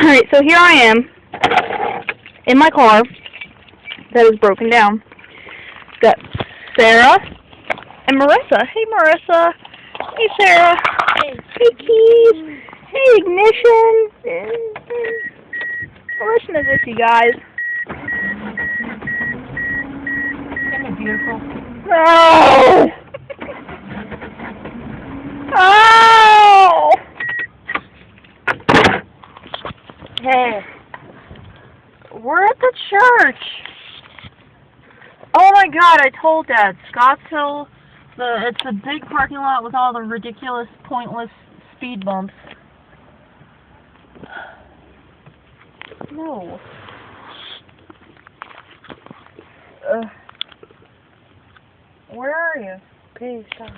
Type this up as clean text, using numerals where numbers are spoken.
Alright, so here I am in my car that is broken down. Got Sarah and Marissa. Hey Marissa. Hey Sarah. Hey keys. Hey ignition. Listen to this, you guys. Isn't it beautiful? Oh! Oh! Hey, we're at the church. Oh my God, I told Dad. Scottsville, it's a big parking lot with all the ridiculous, pointless speed bumps. No. Where are you? Please stop.